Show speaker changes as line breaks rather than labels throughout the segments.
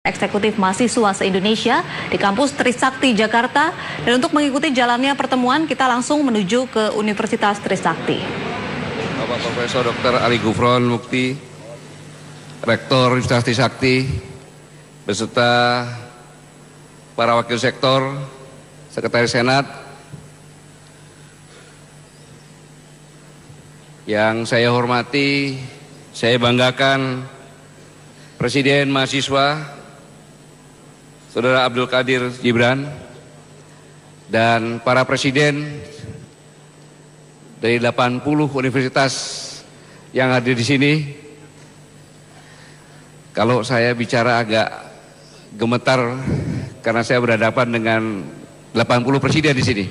Eksekutif Mahasiswa se-Indonesia di kampus Trisakti, Jakarta. Dan untuk mengikuti jalannya pertemuan, kita langsung menuju ke Universitas Trisakti.
Bapak Profesor Dr. Ali Gufron Mukti, Rektor Universitas Trisakti, beserta para wakil sektor, Sekretaris Senat, yang saya hormati, saya banggakan Presiden Mahasiswa Saudara Abdul Qadir Gibran, dan para presiden dari 80 universitas yang hadir di sini. Kalau saya bicara agak gemetar karena saya berhadapan dengan 80 presiden di sini.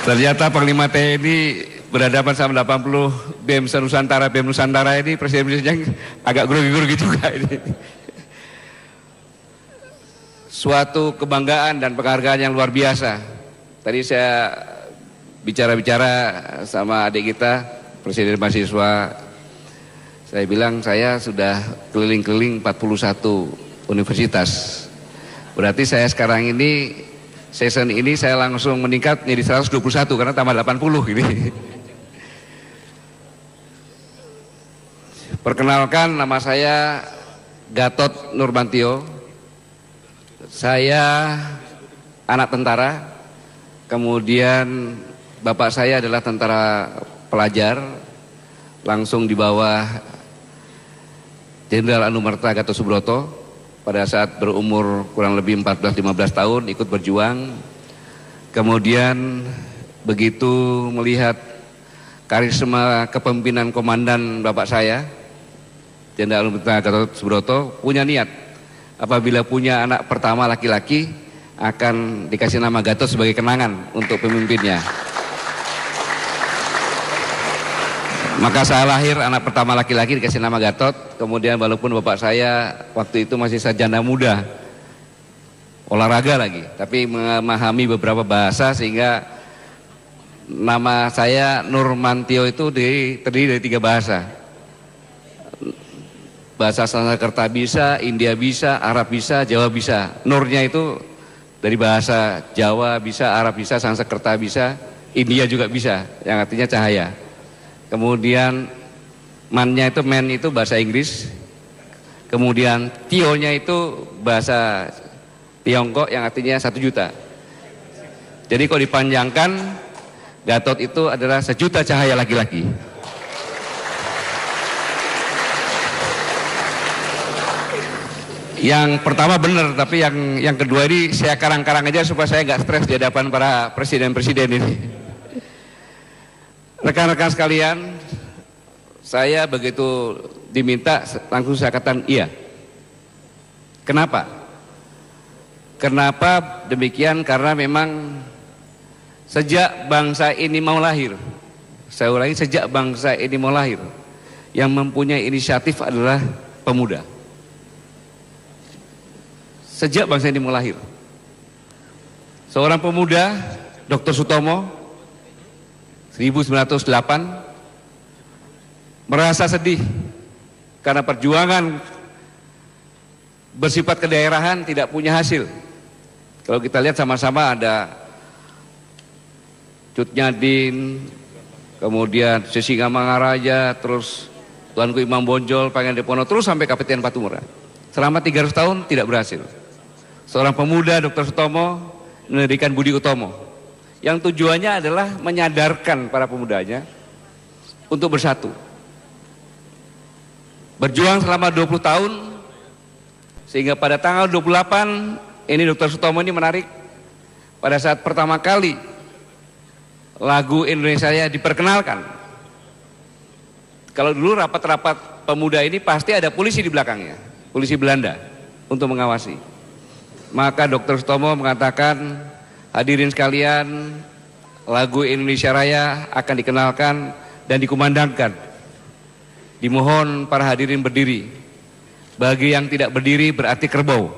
Ternyata Panglima TNI berhadapan sama 80 BEM Nusantara, BEM Nusantara ini presiden-presidennya agak grogi-grogi juga ini. Suatu kebanggaan dan penghargaan yang luar biasa. Tadi saya bicara-bicara sama adik kita, Presiden Mahasiswa, saya bilang saya sudah keliling-keliling 41 universitas. Berarti saya sekarang ini, season ini saya langsung meningkat menjadi 121 karena tambah 80 ini. Perkenalkan, nama saya Gatot Nurmantio. Saya anak tentara, kemudian bapak saya adalah tentara pelajar, langsung di bawah Jenderal Anumerta Gatot Subroto. Pada saat berumur kurang lebih 14-15 tahun ikut berjuang. Kemudian begitu melihat karisma kepemimpinan komandan bapak saya, Jenderal Anumerta Gatot Subroto, punya niat apabila punya anak pertama laki-laki akan dikasih nama Gatot sebagai kenangan untuk pemimpinnya. Maka saya lahir anak pertama laki-laki dikasih nama Gatot. Kemudian walaupun bapak saya waktu itu masih sarjana muda, olahraga lagi, tapi memahami beberapa bahasa sehingga nama saya Nurmantio itu terdiri dari 3 bahasa. Bahasa Sanskerta bisa, India bisa, Arab bisa, Jawa bisa. Nurnya itu dari bahasa Jawa bisa, Arab bisa, Sanskerta bisa, India juga bisa, yang artinya cahaya. Kemudian mannya itu, man itu bahasa Inggris. Kemudian tionya itu bahasa Tiongkok yang artinya 1 juta. Jadi kalau dipanjangkan, Gatot itu adalah 1 juta cahaya laki-laki. Yang pertama benar, tapi yang kedua ini saya karang-karang aja supaya saya nggak stres di hadapan para presiden-presiden ini. Rekan-rekan sekalian, saya begitu diminta langsung saya katakan iya. Kenapa? Kenapa demikian? Karena memang sejak bangsa ini mau lahir, saya ulangi, sejak bangsa ini mau lahir, yang mempunyai inisiatif adalah pemuda. Sejak bangsa ini mau lahir, seorang pemuda, Dr. Sutomo, 1908, merasa sedih karena perjuangan bersifat kedaerahan tidak punya hasil. Kalau kita lihat sama-sama ada Cut Nyadin, kemudian Sisinga Mangaraja, terus Tuanku Imam Bonjol, Pangeran Diponegoro, terus sampai Kapiten Patumura. Selama 300 tahun tidak berhasil. Seorang pemuda, Dr. Sutomo, mendirikan Budi Utomo, yang tujuannya adalah menyadarkan para pemudanya untuk bersatu. Berjuang selama 20 tahun, sehingga pada tanggal 28, ini Dr. Sutomo ini menarik, pada saat pertama kali lagu Indonesia Raya diperkenalkan. Kalau dulu rapat-rapat pemuda ini pasti ada polisi di belakangnya, polisi Belanda untuk mengawasi. Maka Dr. Sutomo mengatakan, hadirin sekalian, lagu Indonesia Raya akan dikenalkan dan dikumandangkan. Dimohon para hadirin berdiri. Bagi yang tidak berdiri berarti kerbau.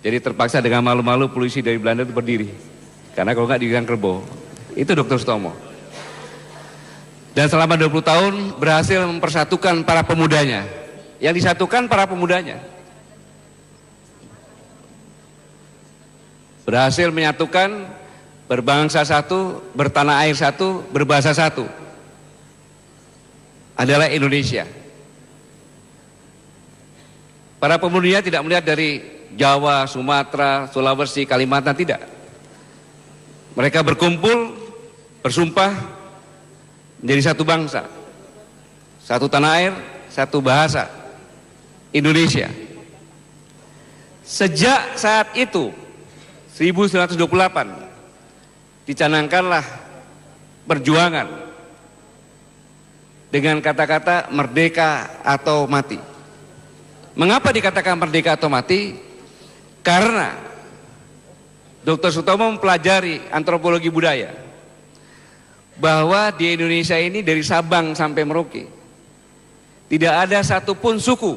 Jadi terpaksa dengan malu-malu polisi dari Belanda itu berdiri. Karena kalau nggak dikira kerbau. Itu Dr. Sutomo. Dan selama 20 tahun berhasil mempersatukan para pemudanya. Yang disatukan para pemudanya. Berhasil menyatukan berbangsa satu, bertanah air satu, berbahasa satu. Adalah Indonesia. Para pemudanya tidak melihat dari Jawa, Sumatera, Sulawesi, Kalimantan, tidak. Mereka berkumpul, bersumpah menjadi satu bangsa, satu tanah air, satu bahasa, Indonesia. Sejak saat itu, 1928, dicanangkanlah perjuangan dengan kata-kata merdeka atau mati. Mengapa dikatakan merdeka atau mati? Karena Dr. Sutomo mempelajari antropologi budaya bahwa di Indonesia ini dari Sabang sampai Merauke tidak ada satupun suku.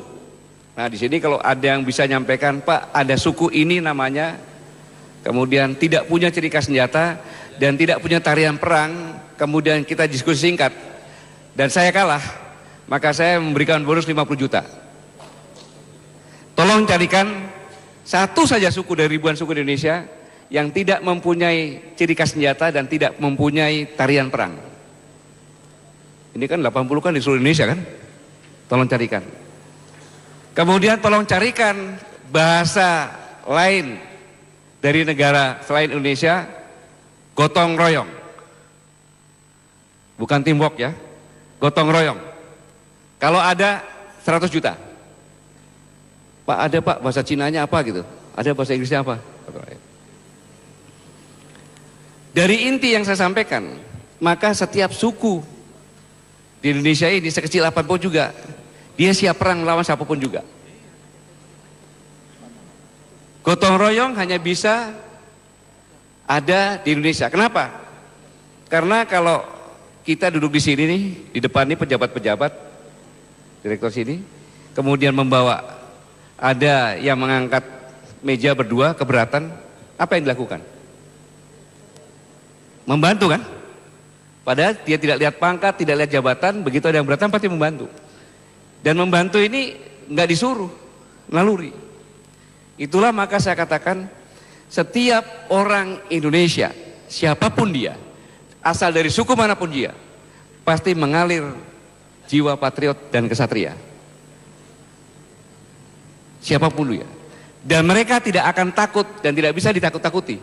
Nah, di sini kalau ada yang bisa nyampaikan, Pak, ada suku ini namanya, kemudian tidak punya ciri khas senjata dan tidak punya tarian perang, kemudian kita diskusi singkat dan saya kalah, maka saya memberikan bonus 50 juta. Tolong carikan satu saja suku dari ribuan suku di Indonesia yang tidak mempunyai ciri khas senjata dan tidak mempunyai tarian perang. Ini kan 80 kan di seluruh Indonesia kan? Tolong carikan. Kemudian tolong carikan bahasa lain dari negara selain Indonesia, gotong royong. Bukan teamwork ya, gotong royong. Kalau ada 100 juta. Pak, ada Pak, bahasa Cinanya apa gitu? Ada bahasa Inggrisnya apa? Dari inti yang saya sampaikan, maka setiap suku di Indonesia ini sekecil apapun juga, dia siap perang melawan siapapun juga. Gotong royong hanya bisa ada di Indonesia. Kenapa? Karena kalau kita duduk di sini nih, di depan ini pejabat-pejabat, direktur sini, kemudian membawa, ada yang mengangkat meja berdua keberatan, apa yang dilakukan? Membantu kan? Padahal dia tidak lihat pangkat, tidak lihat jabatan, begitu ada yang beratan pasti membantu. Dan membantu ini nggak disuruh, naluri. Itulah maka saya katakan setiap orang Indonesia, siapapun dia, asal dari suku manapun dia, pasti mengalir jiwa patriot dan kesatria. Siapapun dia. Dan mereka tidak akan takut dan tidak bisa ditakut-takuti.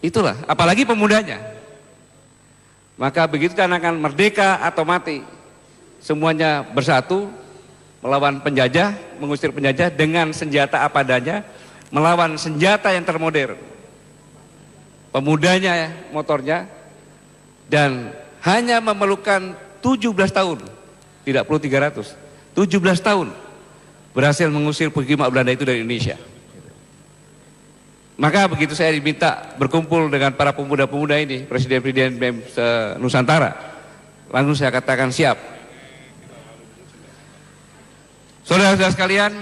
Itulah, apalagi pemudanya. Maka begitu canangkan merdeka atau mati, semuanya bersatu melawan penjajah, mengusir penjajah dengan senjata apa adanya, melawan senjata yang termodern. Pemudanya, motornya, dan hanya memerlukan 17 tahun, tidak perlu 300, 17 tahun berhasil mengusir penghijrah Belanda itu dari Indonesia. Maka begitu saya diminta berkumpul dengan para pemuda-pemuda ini, Presiden-Presiden BEM Nusantara, langsung saya katakan siap. Saudara-saudara sekalian,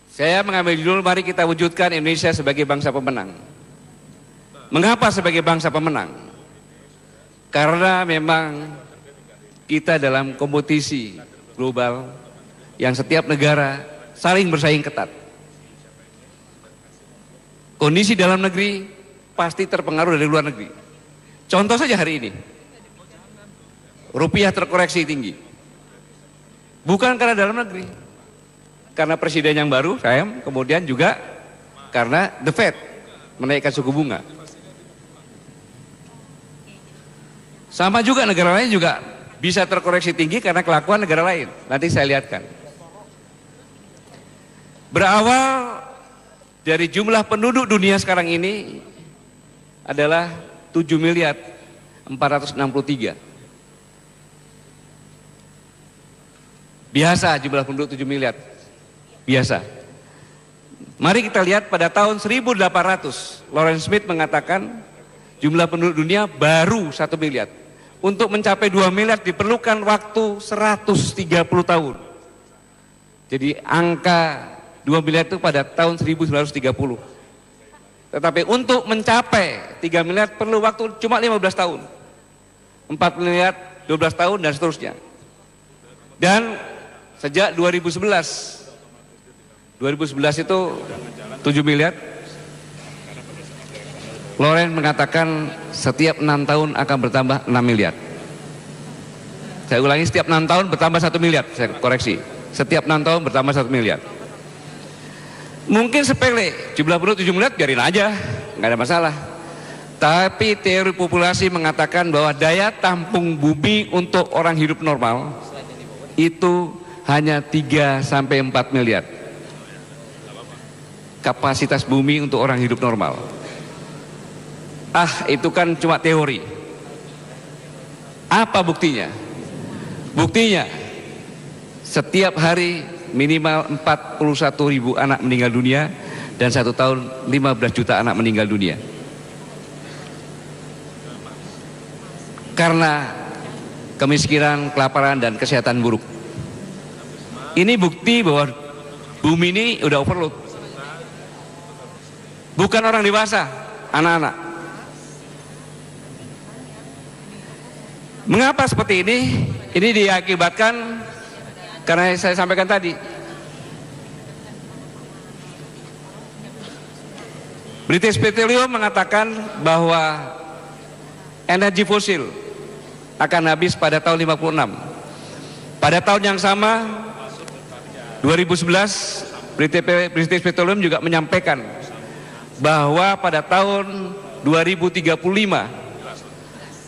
saya mengambil judul mari kita wujudkan Indonesia sebagai bangsa pemenang. Mengapa sebagai bangsa pemenang? Karena memang kita dalam kompetisi global yang setiap negara saling bersaing ketat. Kondisi dalam negeri pasti terpengaruh dari luar negeri. Contoh saja hari ini, rupiah terkoreksi tinggi. Bukan karena dalam negeri, karena presiden yang baru, kemudian juga karena The Fed menaikkan suku bunga. Sama juga negara lain juga bisa terkoreksi tinggi karena kelakuan negara lain. Nanti saya lihatkan. Berawal dari jumlah penduduk dunia sekarang ini adalah 7.463.000.000. Biasa jumlah penduduk 7 miliar. Biasa. Mari kita lihat pada tahun 1800, Lawrence Smith mengatakan jumlah penduduk dunia baru 1 miliar. Untuk mencapai 2 miliar diperlukan waktu 130 tahun. Jadi angka 2 miliar itu pada tahun 1930. Tetapi untuk mencapai 3 miliar perlu waktu cuma 15 tahun. 4 miliar, 12 tahun dan seterusnya. Dan sejak 2011 itu 7 miliar. Loren mengatakan setiap 6 tahun akan bertambah 6 miliar. Saya ulangi, setiap 6 tahun bertambah 1 miliar. Saya koreksi, setiap 6 tahun bertambah 1 miliar. Mungkin sepele, jumlah penduduk 7 miliar biarin aja, nggak ada masalah. Tapi teori populasi mengatakan bahwa daya tampung bumi untuk orang hidup normal itu hanya 3 sampai 4 miliar. Kapasitas bumi untuk orang hidup normal. Itu kan cuma teori. Apa buktinya? Buktinya setiap hari minimal 41.000 anak meninggal dunia, dan 1 tahun 15 juta anak meninggal dunia karena kemiskinan, kelaparan, dan kesehatan buruk. Ini bukti bahwa bumi ini udah overload. Bukan orang dewasa, anak-anak. Mengapa seperti ini? Ini diakibatkan karena saya sampaikan tadi, British Petroleum mengatakan bahwa energi fosil akan habis pada tahun 56. Pada tahun yang sama, 2011, British Petroleum juga menyampaikan bahwa pada tahun 2035,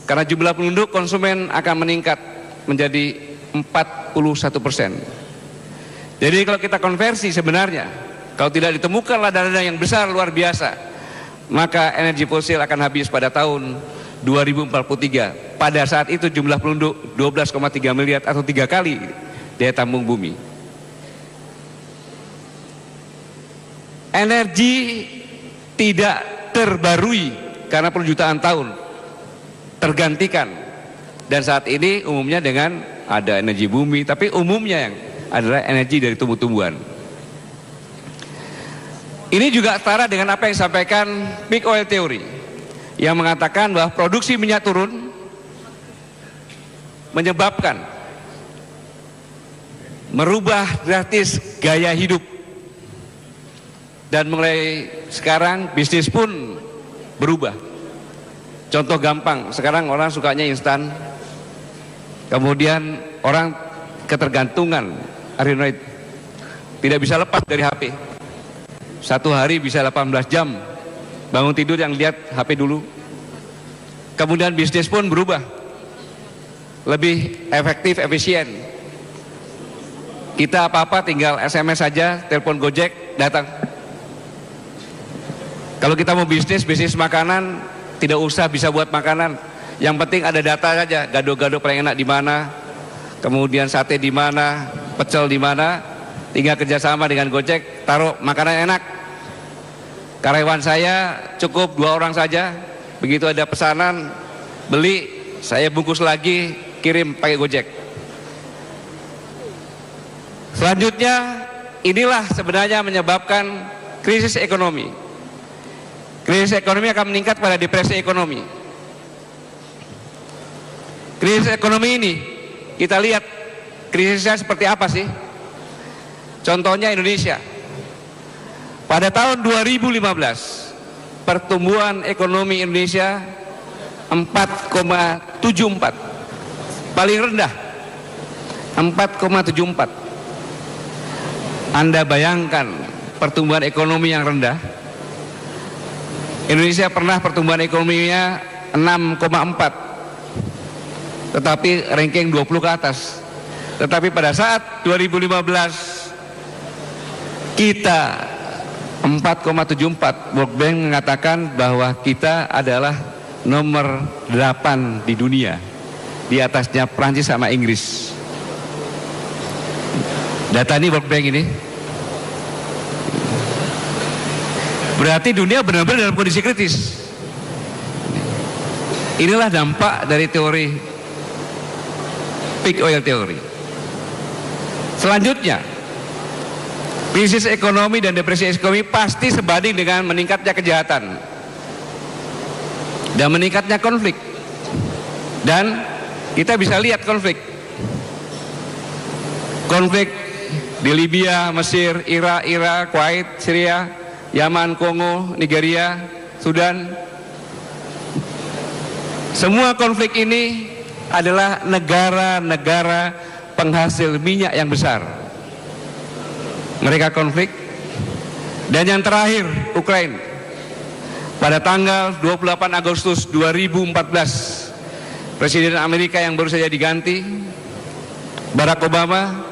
karena jumlah penduduk, konsumen akan meningkat menjadi 41%. Jadi kalau kita konversi sebenarnya, kalau tidak ditemukan ladang-ladang yang besar luar biasa, maka energi fosil akan habis pada tahun 2043. Pada saat itu jumlah penduduk 12,3 miliar atau 3 kali daya tampung bumi. Energi tidak terbarui karena perjutaan tahun, tergantikan. Dan saat ini umumnya dengan ada energi bumi, tapi umumnya yang adalah energi dari tumbuh-tumbuhan. Ini juga setara dengan apa yang disampaikan peak oil theory, yang mengatakan bahwa produksi minyak turun menyebabkan merubah drastis gaya hidup. Dan mulai sekarang bisnis pun berubah. Contoh gampang, sekarang orang sukanya instan. Kemudian orang ketergantungan Android, tidak bisa lepas dari HP. Satu hari bisa 18 jam bangun tidur yang lihat HP dulu. Kemudian bisnis pun berubah, lebih efektif, efisien. Kita apa-apa tinggal SMS saja, telepon Gojek datang. Kalau kita mau bisnis makanan, tidak usah bisa buat makanan. Yang penting ada data saja, gado-gado paling enak di mana, kemudian sate di mana, pecel di mana, tinggal kerjasama dengan Gojek, taruh makanan enak. Karyawan saya cukup 2 orang saja, begitu ada pesanan, beli, saya bungkus lagi, kirim pakai Gojek. Selanjutnya, inilah sebenarnya menyebabkan krisis ekonomi. Krisis ekonomi akan meningkat pada depresi ekonomi. Krisis ekonomi ini, kita lihat krisisnya seperti apa sih? Contohnya Indonesia. Pada tahun 2015, pertumbuhan ekonomi Indonesia 4,74, paling rendah, 4,74. Anda bayangkan pertumbuhan ekonomi yang rendah. Indonesia pernah pertumbuhan ekonominya 6,4. Tetapi ranking 20 ke atas. Tetapi pada saat 2015 kita 4,74. World Bank mengatakan bahwa kita adalah nomor 8 di dunia, di atasnya Prancis sama Inggris. Data ini World Bank ini. Berarti dunia benar-benar dalam kondisi kritis. Inilah dampak dari teori peak oil theory. Selanjutnya, Krisis ekonomi dan depresi ekonomi pasti sebanding dengan meningkatnya kejahatan dan meningkatnya konflik. Dan kita bisa lihat konflik di Libya, Mesir, Irak, Kuwait, Syria, Yaman, Kongo, Nigeria, Sudan. Semua konflik ini adalah negara-negara penghasil minyak yang besar. Mereka konflik. Dan yang terakhir, Ukraina. Pada tanggal 28 Agustus 2014, Presiden Amerika yang baru saja diganti, Barack Obama,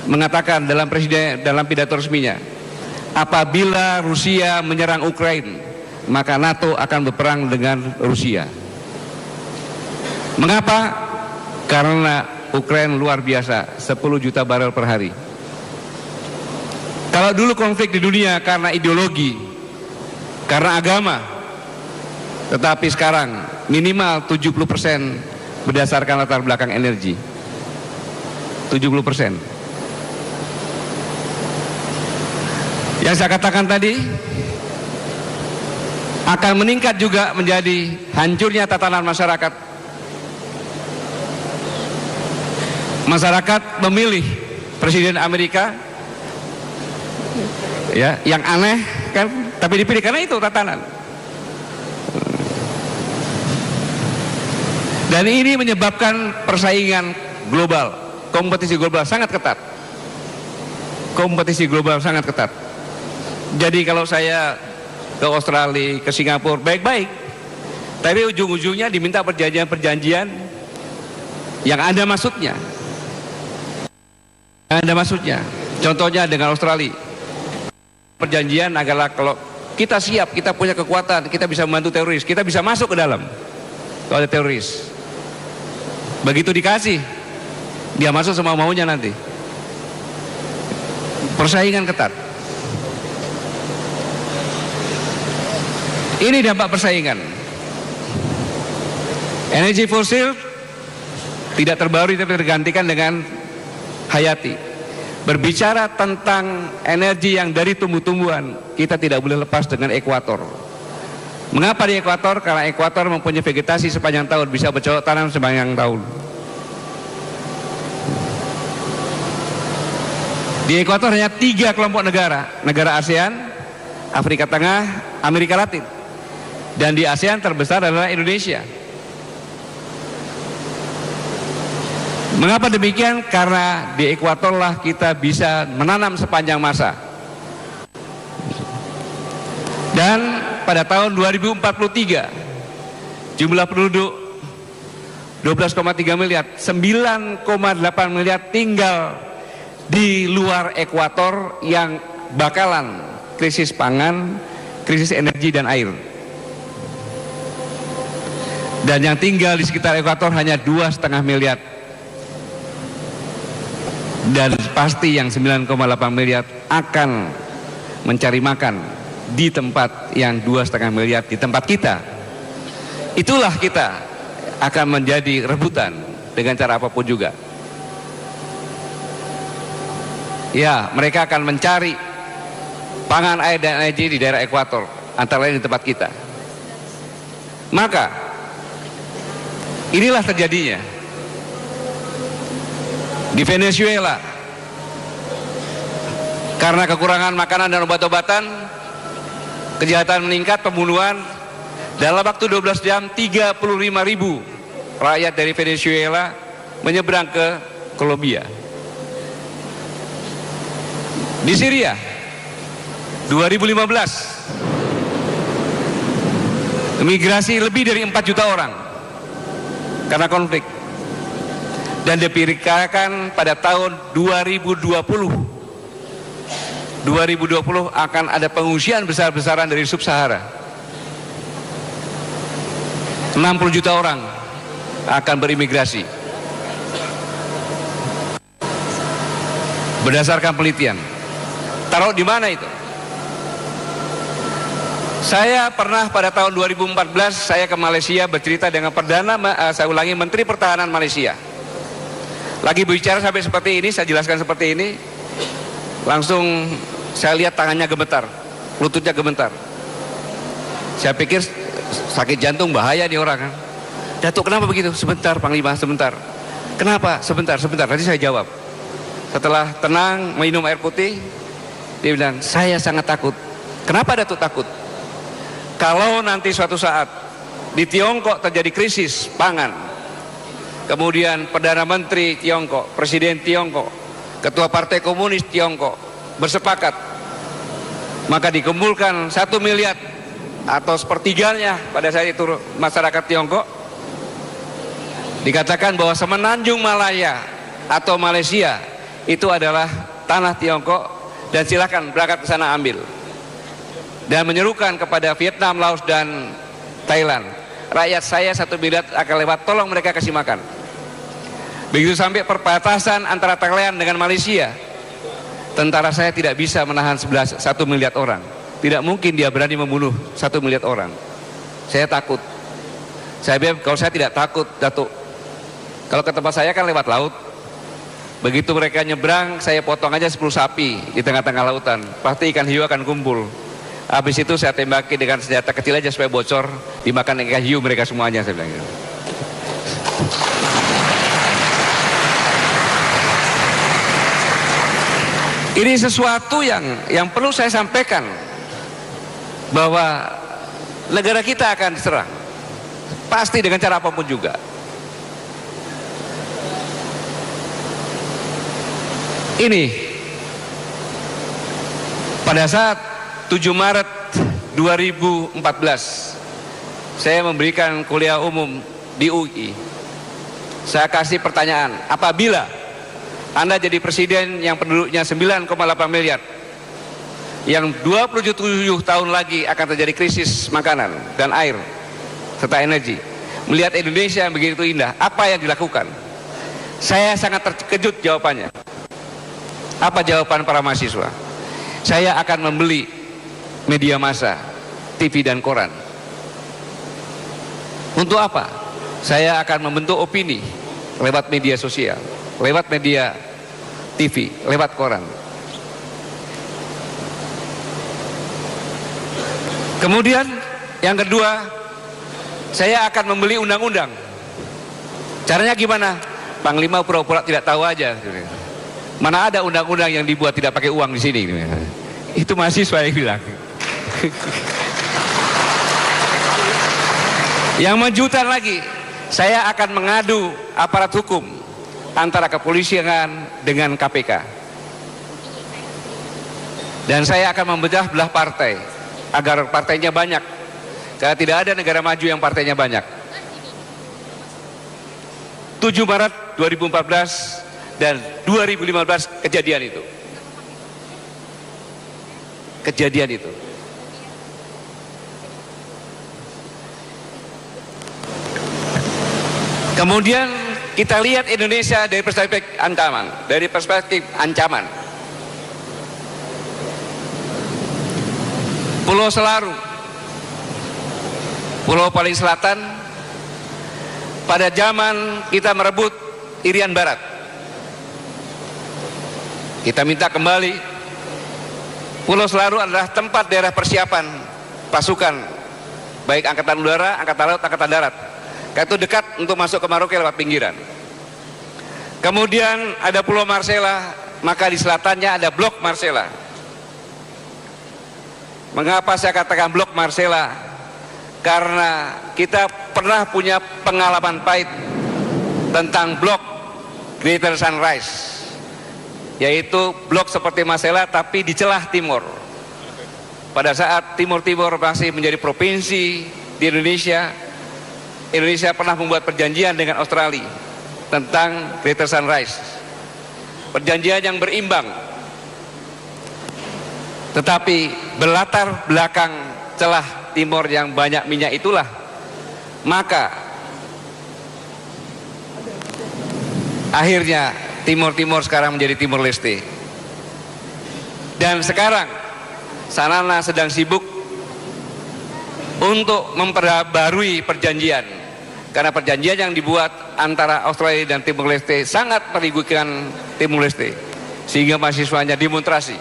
mengatakan dalam pidato resminya, apabila Rusia menyerang Ukraina, maka NATO akan berperang dengan Rusia. Mengapa? Karena Ukraina luar biasa, 10 juta barel per hari. Kalau dulu konflik di dunia karena ideologi, karena agama, tetapi sekarang minimal 70% berdasarkan latar belakang energi. 70%. Yang saya katakan tadi akan meningkat juga menjadi hancurnya tatanan masyarakat. Masyarakat memilih Presiden Amerika, ya, yang aneh kan, tapi dipilih karena itu tatanan. Dan ini menyebabkan persaingan global, kompetisi global sangat ketat. Kompetisi global sangat ketat. Jadi kalau saya ke Australia, ke Singapura, baik-baik, tapi ujung-ujungnya diminta perjanjian-perjanjian yang ada maksudnya. Ada maksudnya. Contohnya dengan Australia. Perjanjian adalah kalau kita siap, kita punya kekuatan, kita bisa membantu teroris, kita bisa masuk ke dalam kalau ada teroris. Begitu dikasih, dia masuk semau maunya nanti. Persaingan ketat. Ini dampak persaingan. Energi fosil tidak terbaru tapi tergantikan dengan hayati. Berbicara tentang energi yang dari tumbuh-tumbuhan, kita tidak boleh lepas dengan ekuator. Mengapa di ekuator? Karena ekuator mempunyai vegetasi sepanjang tahun, bisa bercocok tanam sepanjang tahun. Di ekuator hanya 3 kelompok negara ASEAN, Afrika Tengah, Amerika Latin. Dan di ASEAN terbesar adalah Indonesia. Mengapa demikian? Karena di ekuator lah kita bisa menanam sepanjang masa. Dan pada tahun 2043 jumlah penduduk 12,3 miliar, 9,8 miliar tinggal di luar ekuator yang bakalan krisis pangan, krisis energi dan air. Dan yang tinggal di sekitar ekuator hanya 2,5 miliar. Dan pasti yang 9,8 miliar akan mencari makan di tempat yang 2,5 miliar di tempat kita. Itulah kita akan menjadi rebutan dengan cara apapun juga. Ya, mereka akan mencari pangan, air dan energi di daerah ekuator, antara lain di tempat kita. Maka inilah terjadinya di Venezuela. Karena kekurangan makanan dan obat-obatan, kejahatan meningkat, pembunuhan. Dalam waktu 12 jam 35.000 rakyat dari Venezuela menyeberang ke Kolombia. Di Syria 2015 migrasi lebih dari 4 juta orang karena konflik. Dan diperkirakan pada tahun 2020 akan ada pengungsian besar-besaran dari Sub-Sahara. 60 juta orang akan berimigrasi. Berdasarkan penelitian. Taruh di mana itu? Saya pernah pada tahun 2014 saya ke Malaysia bercerita dengan Menteri Pertahanan Malaysia. Lagi bicara sampai seperti ini, saya jelaskan seperti ini. Langsung saya lihat tangannya gemetar, lututnya gemetar. Saya pikir sakit jantung, bahaya nih orang kan. Datuk, kenapa begitu? Sebentar Panglima, sebentar. Kenapa? Sebentar. Nanti saya jawab. Setelah tenang minum air putih, dia bilang, saya sangat takut. Kenapa Datuk takut? Kalau nanti suatu saat di Tiongkok terjadi krisis pangan, kemudian Perdana Menteri Tiongkok, Presiden Tiongkok, Ketua Partai Komunis Tiongkok bersepakat, maka dikumpulkan 1 miliar atau sepertiganya pada saat itu masyarakat Tiongkok, dikatakan bahwa Semenanjung Malaya atau Malaysia itu adalah tanah Tiongkok dan silakan berangkat ke sana ambil. Dan menyerukan kepada Vietnam, Laos dan Thailand, rakyat saya 1 miliar akan lewat, tolong mereka kasih makan. Begitu sampai perbatasan antara Thailand dengan Malaysia, tentara saya tidak bisa menahan 1 miliar orang. Tidak mungkin dia berani membunuh 1 miliar orang. Saya takut. Saya bilang, kalau saya tidak takut, Datuk, kalau ke tempat saya kan lewat laut. Begitu mereka nyebrang, saya potong aja 10 sapi di tengah-tengah lautan. Pasti ikan hiu akan kumpul. Habis itu saya tembaki dengan senjata kecil aja supaya bocor, dimakan ikan hiu mereka semuanya, saya bilang gitu. Ini sesuatu yang perlu saya sampaikan, bahwa negara kita akan diserang, pasti dengan cara apapun juga. Ini pada saat 7 Maret 2014 saya memberikan kuliah umum di UI. Saya kasih pertanyaan, apabila Anda jadi presiden yang penduduknya 9,8 miliar, yang 27 tahun lagi akan terjadi krisis makanan dan air serta energi, melihat Indonesia yang begitu indah, apa yang dilakukan? Saya sangat terkejut jawabannya. Apa jawaban para mahasiswa? Saya akan membeli media massa, TV dan koran. Untuk apa? Saya akan membentuk opini lewat media sosial, lewat media TV, lewat koran. Kemudian yang kedua, saya akan membeli undang-undang. Caranya gimana? Panglima pura-pura tidak tahu aja. Mana ada undang-undang yang dibuat tidak pakai uang di sini? Itu mahasiswa yang bilang. Yang menjutan lagi, saya akan mengadu aparat hukum antara kepolisian dengan KPK. Dan saya akan membedah belah partai agar partainya banyak. Karena tidak ada negara maju yang partainya banyak. 7 Maret 2014 dan 2015 kejadian itu. Kemudian kita lihat Indonesia dari perspektif ancaman. Pulau Selaru, pulau paling selatan, pada zaman kita merebut Irian Barat. Kita minta kembali. Pulau Selaru adalah tempat daerah persiapan pasukan, baik Angkatan Udara, Angkatan Laut, Angkatan Darat. Karena itu dekat untuk masuk ke Maroke lewat pinggiran. Kemudian ada Pulau Marcella, maka di selatannya ada Blok Marcella. Mengapa saya katakan Blok Marcella? Karena kita pernah punya pengalaman pahit tentang blok Greater Sunrise, yaitu blok seperti Marcella tapi di celah timur. Pada saat Timur-Timur masih menjadi provinsi di Indonesia, Indonesia pernah membuat perjanjian dengan Australia tentang Greater Sunrise. Perjanjian yang berimbang, tetapi berlatar belakang celah timur yang banyak minyak itulah, maka akhirnya Timur-Timur sekarang menjadi Timur Leste. Dan sekarang Sanana sedang sibuk untuk memperbarui perjanjian, karena perjanjian yang dibuat antara Australia dan Timur Leste sangat merugikan Timur Leste. sehingga mahasiswanya demonstrasi.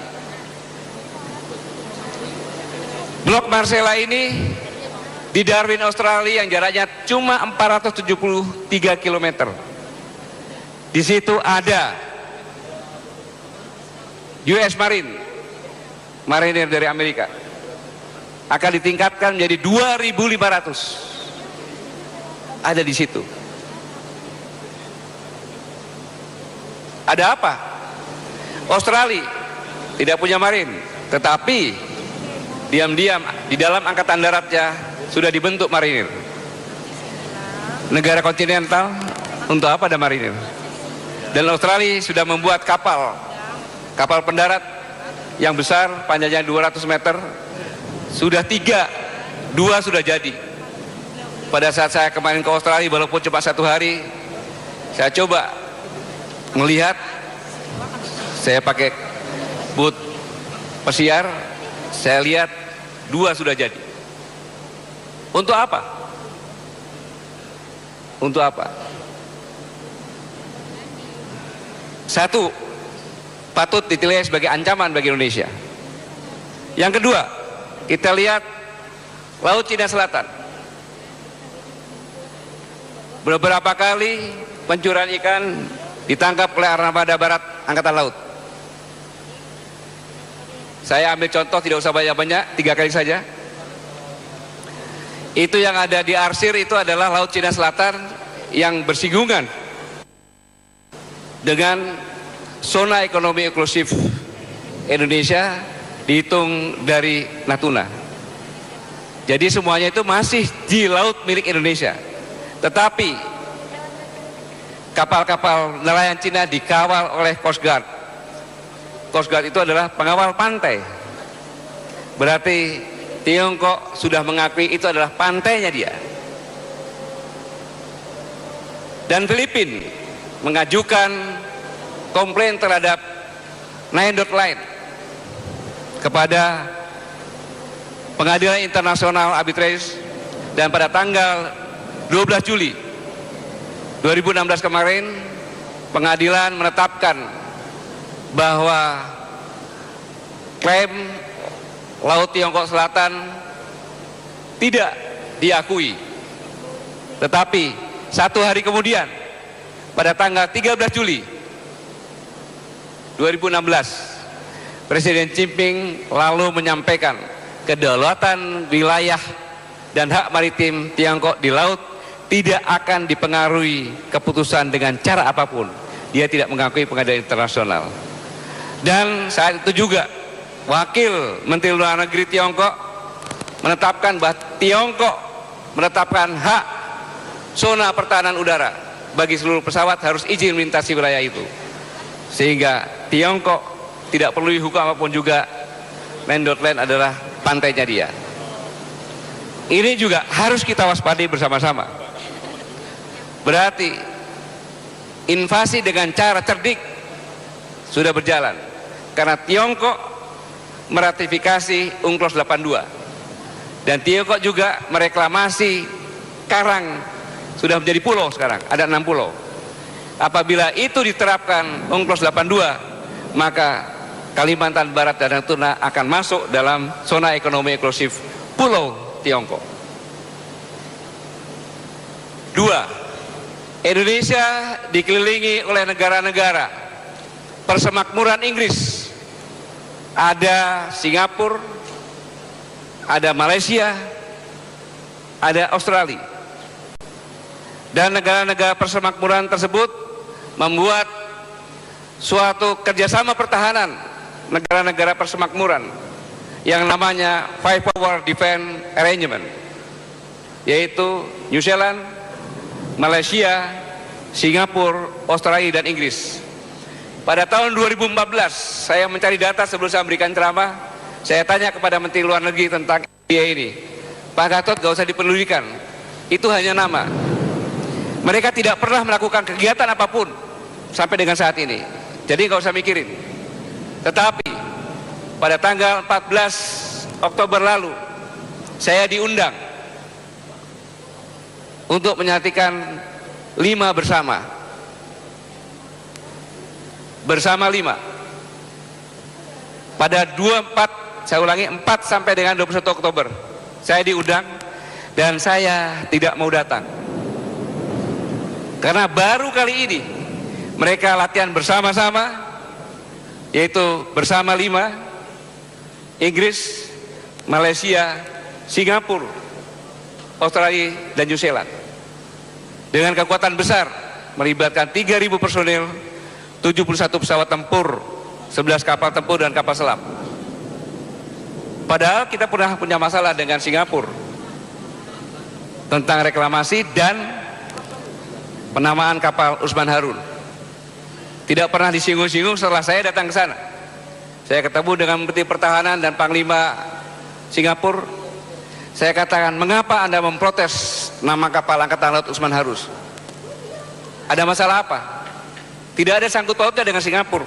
Blok Marcella ini di Darwin, Australia, yang jaraknya cuma 473 km. Di situ ada US Marinir dari Amerika. Akan ditingkatkan menjadi 2.500. Ada di situ. Ada apa? Australia tidak punya marin, tetapi diam-diam di dalam angkatan daratnya sudah dibentuk marinir. Negara kontinental untuk apa ada marinir? Dan Australia sudah membuat kapal pendarat yang besar, panjangnya 200 meter. Sudah 2 sudah jadi. Pada saat saya kemarin ke Australia, walaupun cuma 1 hari, saya coba melihat, saya pakai boot pesiar, saya lihat 2 sudah jadi. Untuk apa? Untuk apa? Satu, patut ditilai sebagai ancaman bagi Indonesia. Yang kedua, kita lihat Laut Cina Selatan. Beberapa kali pencurian ikan ditangkap oleh Armada Barat Angkatan Laut. Saya ambil contoh, tidak usah banyak-banyak, 3 kali saja. Itu yang ada di arsir itu adalah Laut Cina Selatan yang bersinggungan dengan zona ekonomi eksklusif Indonesia, dihitung dari Natuna. Jadi semuanya itu masih di laut milik Indonesia. Tetapi kapal-kapal nelayan Cina dikawal oleh Coast Guard. Coast Guard itu adalah pengawal pantai. Berarti Tiongkok sudah mengakui itu adalah pantainya dia. Dan Filipina mengajukan komplain terhadap Nine Dot Line kepada Pengadilan Internasional Arbitrage, dan pada tanggal 12 Juli 2016 kemarin pengadilan menetapkan bahwa klaim Laut Tiongkok Selatan tidak diakui. Tetapi 1 hari kemudian pada tanggal 13 Juli 2016 Presiden Xi Jinping lalu menyampaikan kedaulatan wilayah dan hak maritim Tiongkok di laut tidak akan dipengaruhi keputusan dengan cara apapun. Dia tidak mengakui pengadilan internasional. Dan saat itu juga Wakil Menteri Luar Negeri Tiongkok menetapkan bahwa Tiongkok menetapkan hak zona pertahanan udara bagi seluruh pesawat harus izin melintasi wilayah itu. Sehingga Tiongkok tidak perlu hukum apapun juga, Nine Dot Line adalah pantainya dia. Ini juga harus kita waspadai bersama-sama. Berarti invasi dengan cara cerdik sudah berjalan, karena Tiongkok meratifikasi UNCLOS 82 dan Tiongkok juga mereklamasi Karang, sudah menjadi pulau sekarang, ada 6 pulau. Apabila itu diterapkan UNCLOS 82, maka Kalimantan Barat dan Natuna akan masuk dalam zona ekonomi eksklusif Pulau Tiongkok. 2. Indonesia dikelilingi oleh negara-negara persemakmuran Inggris. Ada Singapura, ada Malaysia, ada Australia. Dan negara-negara persemakmuran tersebut membuat suatu kerjasama pertahanan negara-negara persemakmuran yang namanya Five Power Defense Arrangement, yaitu New Zealand, Malaysia, Singapura, Australia, dan Inggris. Pada tahun 2014 saya mencari data sebelum saya memberikan ceramah. Saya tanya kepada Menteri Luar Negeri tentang dia ini, Pak Gatot gak usah dipedulikan, itu hanya nama. Mereka tidak pernah melakukan kegiatan apapun sampai dengan saat ini, jadi gak usah mikirin. Tetapi pada tanggal 14 Oktober lalu saya diundang untuk menyatikan 5 bersama 5 pada 24, saya ulangi, 4 sampai dengan 21 Oktober saya diundang dan saya tidak mau datang karena baru kali ini mereka latihan bersama-sama, yaitu bersama 5, Inggris, Malaysia, Singapura, Australia, dan New Zealand dengan kekuatan besar melibatkan 3.000 personil, 71 pesawat tempur, 11 kapal tempur dan kapal selam. Padahal kita pernah punya masalah dengan Singapura tentang reklamasi dan penamaan kapal Usman Harun. Tidak pernah disinggung-singgung setelah saya datang ke sana. Saya ketemu dengan Menteri Pertahanan dan Panglima Singapura. Saya katakan, mengapa Anda memprotes nama kapal Angkatan Laut Usman Harun? Ada masalah apa? Tidak ada sangkut pautnya dengan Singapura.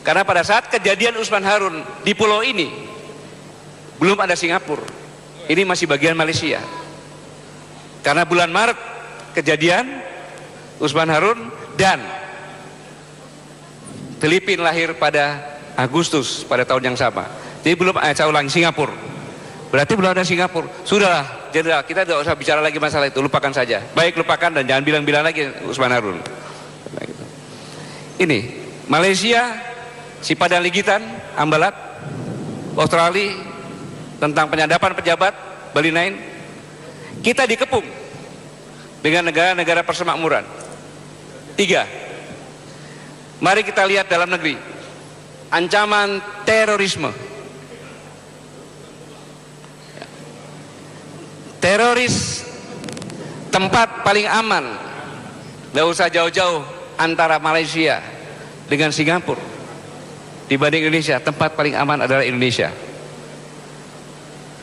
Karena pada saat kejadian Usman Harun di pulau ini, belum ada Singapura. Ini masih bagian Malaysia. Karena bulan Maret kejadian Usman Harun dan Filipina lahir pada Agustus pada tahun yang sama. Jadi belum, saya ulangi, Singapura. Berarti belum ada Singapura. Sudahlah, Jenderal, kita tidak usah bicara lagi masalah itu, lupakan saja. Baik, lupakan dan jangan bilang-bilang lagi Usman Harun. Ini Malaysia, si Padang Ligitan, Ambalat, Australia tentang penyadapan pejabat, Bali 9. Kita dikepung dengan negara-negara persemakmuran. 3. Mari kita lihat dalam negeri. Ancaman terorisme. Teroris tempat paling aman, tidak usah jauh-jauh antara Malaysia dengan Singapura dibanding Indonesia. Tempat paling aman adalah Indonesia.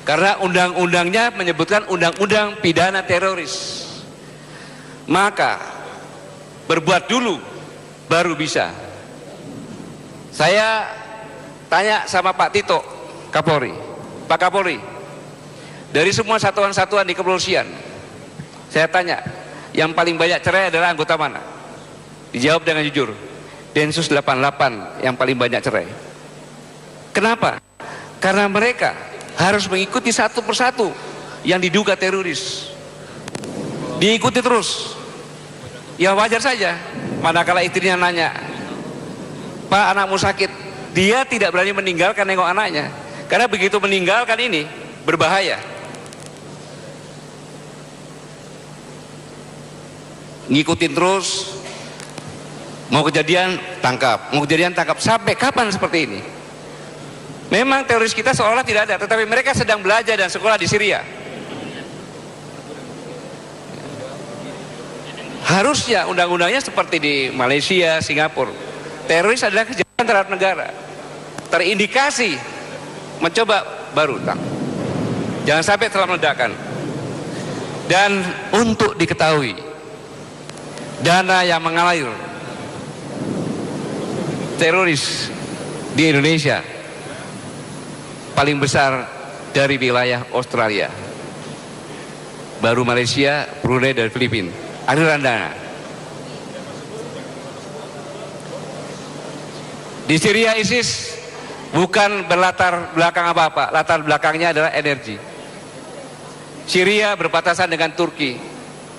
Karena undang-undangnya menyebutkan undang-undang pidana teroris. Maka berbuat dulu baru bisa. Saya tanya sama Pak Tito Kapolri, Pak Kapolri, dari semua satuan-satuan di kepolisian, saya tanya, yang paling banyak cerai adalah anggota mana? Dijawab dengan jujur, Densus 88 yang paling banyak cerai. Kenapa? Karena mereka harus mengikuti satu persatu yang diduga teroris. Diikuti terus. Ya wajar saja. Manakala istrinya nanya, Pak, anakmu sakit, dia tidak berani meninggalkan nengok anaknya. Karena begitu meninggalkan ini berbahaya. Ngikutin terus, mau kejadian tangkap, mau kejadian tangkap. Sampai kapan seperti ini? Memang teroris kita seolah tidak ada, tetapi mereka sedang belajar dan sekolah di Syria. Harusnya undang-undangnya seperti di Malaysia, Singapura. Teroris adalah kejahatan terhadap negara. Terindikasi mencoba baru tak. Jangan sampai telah meledakan. Dan untuk diketahui, dana yang mengalir teroris di Indonesia paling besar dari wilayah Australia, baru Malaysia, Brunei, dan Filipina. Aliran dana di Syria ISIS bukan berlatar belakang apa-apa, latar belakangnya adalah energi. Syria berbatasan dengan Turki,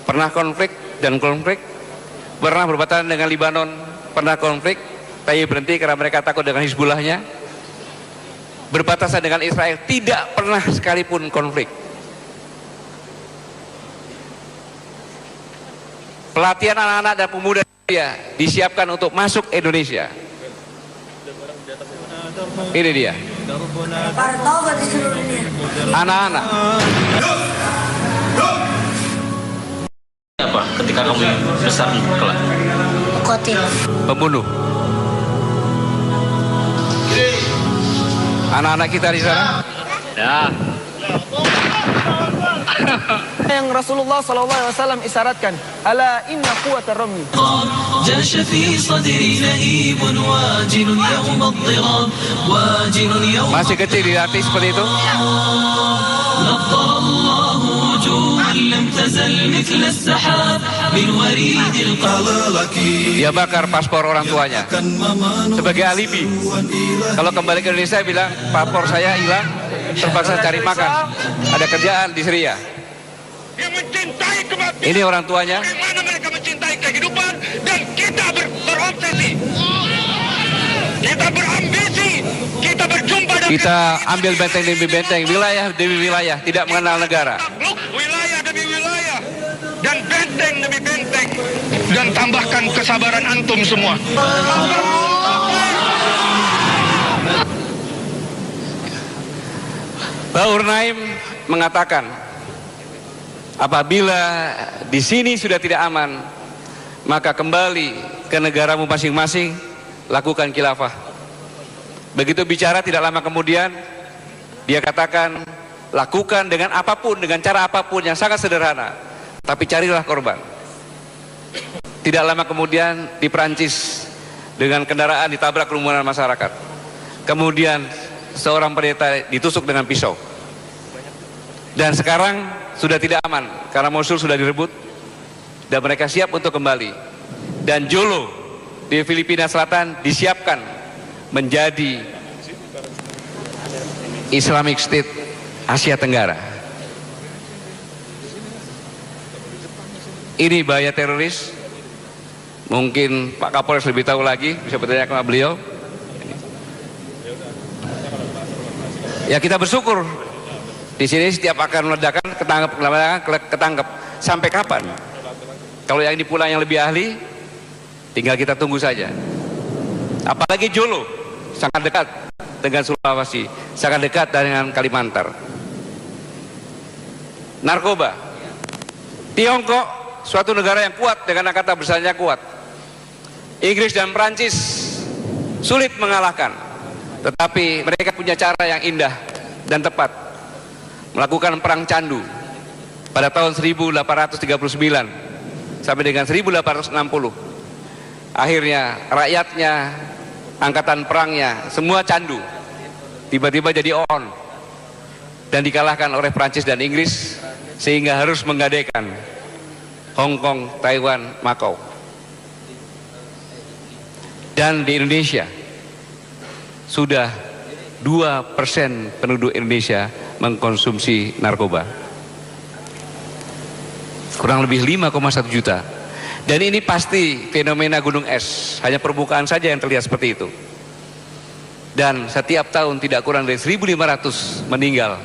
pernah konflik dan konflik, pernah berbatasan dengan Libanon, pernah konflik, tapi berhenti karena mereka takut dengan Hizbullahnya. Berbatasan dengan Israel, tidak pernah sekalipun konflik. Pelatihan anak-anak dan pemuda Syria disiapkan untuk masuk Indonesia. Ini dia. Anak-anak.
Apa ketika kamu besar kelak?
Kotil.
Pembunuh. Anak-anak kita di sana.
Ya.
Yang Rasulullah SAW isyaratkan, ala inna quwwatar rami.
جاش في صدري لهيب واجل يوم الضرام واجل يوم
Masih kecil dilatih seperti itu.
نظر الله وجوه لم تزل مثل السحاب من وريد القلق.
Dia bakar paspor orang tuanya sebagai alibi. Kalau kembali ke Indonesia bilang paspor saya hilang, terpaksa cari makan, ada kerjaan di Syria.
Dia mencintai kematian.
Ini orang tuanya.
Bagaimana mereka mencintai kehidupan, dan kita berobsesi. Kita berambisi, kita berjumpa dengan
Kita ambil benteng demi benteng, wilayah demi wilayah, tidak mengenal negara.
takluk wilayah demi wilayah dan benteng demi benteng, dan tambahkan kesabaran antum semua.
Bahur Naim mengatakan, apabila di sini sudah tidak aman, maka kembali ke negaramu masing-masing, lakukan khilafah. Begitu bicara tidak lama kemudian, dia katakan, lakukan dengan apapun, dengan cara apapun yang sangat sederhana, tapi carilah korban. Tidak lama kemudian di Perancis, dengan kendaraan ditabrak kerumunan masyarakat. Kemudian seorang pendeta ditusuk dengan pisau. Dan sekarang sudah tidak aman karena Mosul sudah direbut dan mereka siap untuk kembali. Dan Jolo di Filipina Selatan disiapkan menjadi Islamic State Asia Tenggara. Ini bahaya teroris. Mungkin Pak Kapolres lebih tahu lagi, bisa bertanya kepada beliau. Ya, kita bersyukur di sini setiap akan meledakan ketangkep. Sampai kapan? Kalau yang ini pula yang lebih ahli, tinggal kita tunggu saja. Apalagi Jolo sangat dekat dengan Sulawesi, sangat dekat dengan Kalimantan. Narkoba, Tiongkok suatu negara yang kuat dengan angkatan besarnya kuat. Inggris dan Perancis sulit mengalahkan, tetapi mereka punya cara yang indah dan tepat, melakukan perang candu pada tahun 1839 sampai dengan 1860. Akhirnya rakyatnya, angkatan perangnya, semua candu, tiba-tiba jadi on dan dikalahkan oleh Perancis dan Inggris, sehingga harus menggadaikan Hong Kong, Taiwan, Macau. Dan di Indonesia sudah 2% penduduk Indonesia mengkonsumsi narkoba, kurang lebih 5,1 juta. Dan ini pasti fenomena gunung es, hanya permukaan saja yang terlihat seperti itu. Dan setiap tahun tidak kurang dari 1.500 meninggal.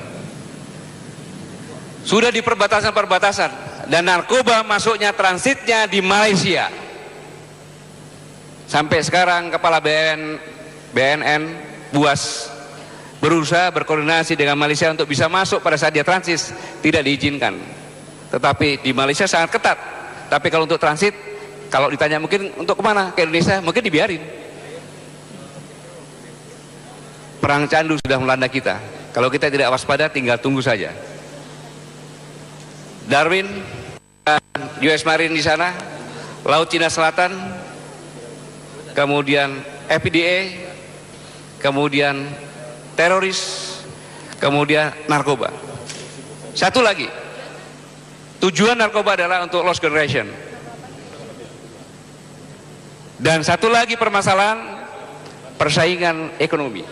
Sudah di perbatasan-perbatasan, dan narkoba masuknya transitnya di Malaysia. Sampai sekarang kepala BNN Buas berusaha berkoordinasi dengan Malaysia untuk bisa masuk pada saat dia transit, tidak diizinkan. Tetapi di Malaysia sangat ketat. Tapi kalau untuk transit, kalau ditanya mungkin untuk kemana, ke Indonesia, mungkin dibiarin. Perang candu sudah melanda kita. Kalau kita tidak waspada, tinggal tunggu saja. Darwin dan US Marine di sana, Laut Cina Selatan, kemudian FDA, kemudian teroris, kemudian narkoba. Satu lagi, tujuan narkoba adalah untuk lost generation. Dan satu lagi permasalahan, persaingan ekonomi.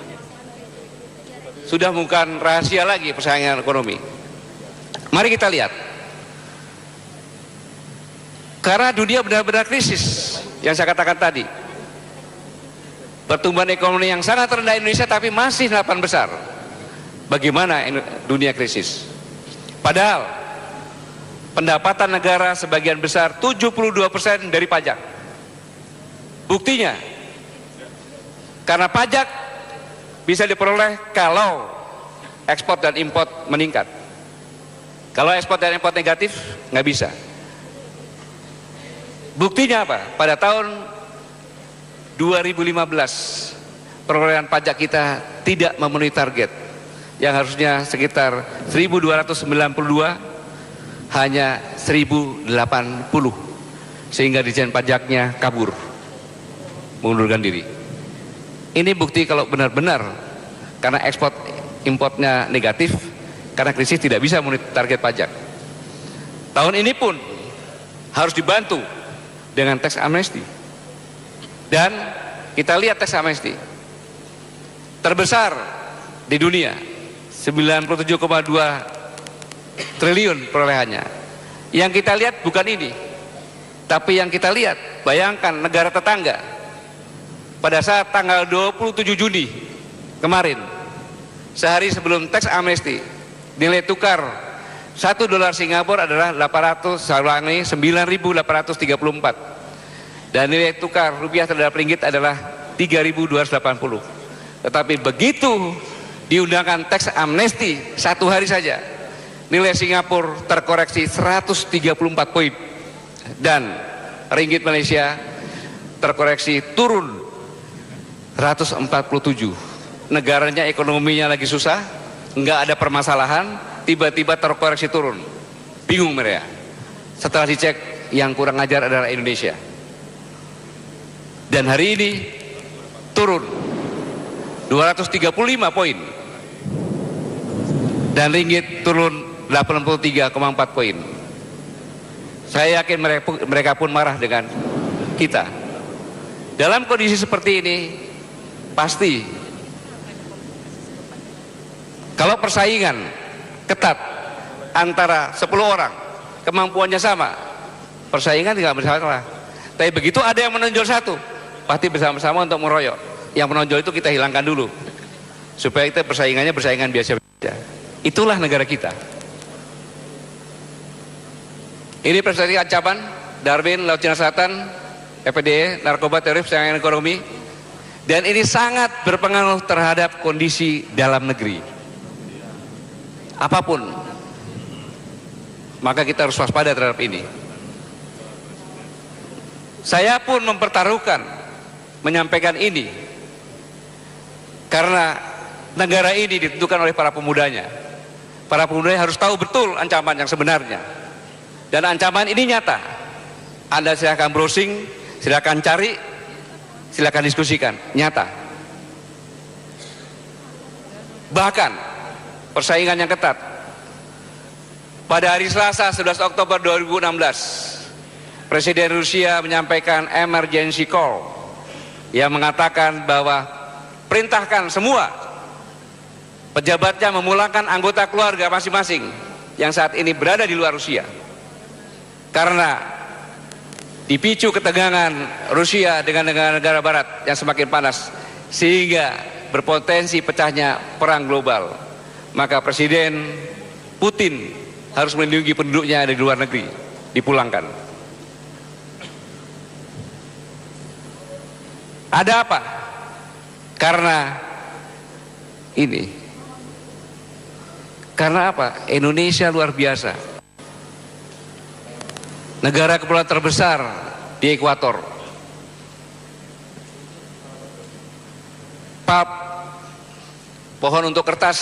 Sudah bukan rahasia lagi persaingan ekonomi. Mari kita lihat. Karena dunia benar-benar krisis, yang saya katakan tadi. Pertumbuhan ekonomi yang sangat rendah Indonesia, tapi masih 8 besar. Bagaimana dunia krisis? Padahal pendapatan negara sebagian besar 72% dari pajak. Buktinya, karena pajak bisa diperoleh kalau ekspor dan import meningkat. Kalau ekspor dan import negatif, nggak bisa. Buktinya apa? Pada tahun 2015 perolehan pajak kita tidak memenuhi target, yang harusnya sekitar 1.292 hanya 1.080, sehingga Ditjen Pajaknya kabur, mengundurkan diri. Ini bukti kalau benar-benar karena ekspor importnya negatif, karena krisis tidak bisa memenuhi target pajak. Tahun ini pun harus dibantu dengan tax amnesty. Dan kita lihat tax amnesty terbesar di dunia, 97,2 triliun perolehannya. Yang kita lihat bukan ini, tapi yang kita lihat, bayangkan negara tetangga pada saat tanggal 27 Juni kemarin, sehari sebelum tax amnesty, nilai tukar 1 dolar Singapura adalah 9.834, dan nilai tukar rupiah terhadap ringgit adalah 3.280. Tetapi begitu diundangkan tax amnesty satu hari saja, nilai Singapura terkoreksi 134 poin dan ringgit Malaysia terkoreksi turun 147. Negaranya ekonominya lagi susah, nggak ada permasalahan, tiba-tiba terkoreksi turun. Bingung mereka. Setelah dicek, yang kurang ajar adalah Indonesia. Dan hari ini turun 235 poin dan ringgit turun 83,4 poin. Saya yakin mereka pun marah dengan kita. Dalam kondisi seperti ini, pasti kalau persaingan ketat antara 10 orang, kemampuannya sama, persaingan tidak bersalah. Tapi begitu ada yang menonjol satu, pasti bersama-sama untuk meroyok. Yang menonjol itu kita hilangkan dulu, supaya kita persaingannya persaingan biasa-biasa. Itulah negara kita. Ini perspektif ancaman Darwin, Laut Cina Selatan, FPDE, narkoba, teroris, persaingan ekonomi, dan ini sangat berpengaruh terhadap kondisi dalam negeri. Apapun, maka kita harus waspada terhadap ini. Saya pun mempertaruhkan menyampaikan ini karena negara ini ditentukan oleh para pemudanya. Para pemudanya harus tahu betul ancaman yang sebenarnya. Dan ancaman ini nyata. Anda silakan browsing, silakan cari, silakan diskusikan. Nyata. Bahkan persaingan yang ketat. Pada hari Selasa 11 Oktober 2016, Presiden Rusia menyampaikan emergency call yang mengatakan bahwa perintahkan semua pejabatnya memulangkan anggota keluarga masing-masing yang saat ini berada di luar Rusia, karena dipicu ketegangan Rusia dengan negara-negara barat yang semakin panas sehingga berpotensi pecahnya perang global. Maka Presiden Putin harus melindungi penduduknya di luar negeri, dipulangkan. Ada apa? Karena ini. Karena apa? Indonesia luar biasa. Negara kepulauan terbesar di ekuator. Pulp, pohon untuk kertas,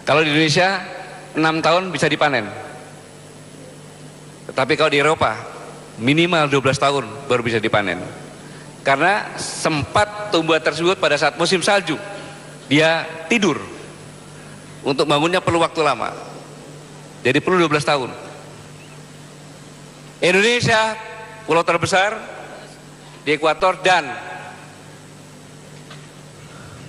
kalau di Indonesia 6 tahun bisa dipanen. Tetapi kalau di Eropa minimal 12 tahun baru bisa dipanen. Karena sempat tumbuhan tersebut pada saat musim salju, dia tidur. Untuk bangunnya perlu waktu lama. Jadi perlu 12 tahun. Indonesia, pulau terbesar di ekuator dan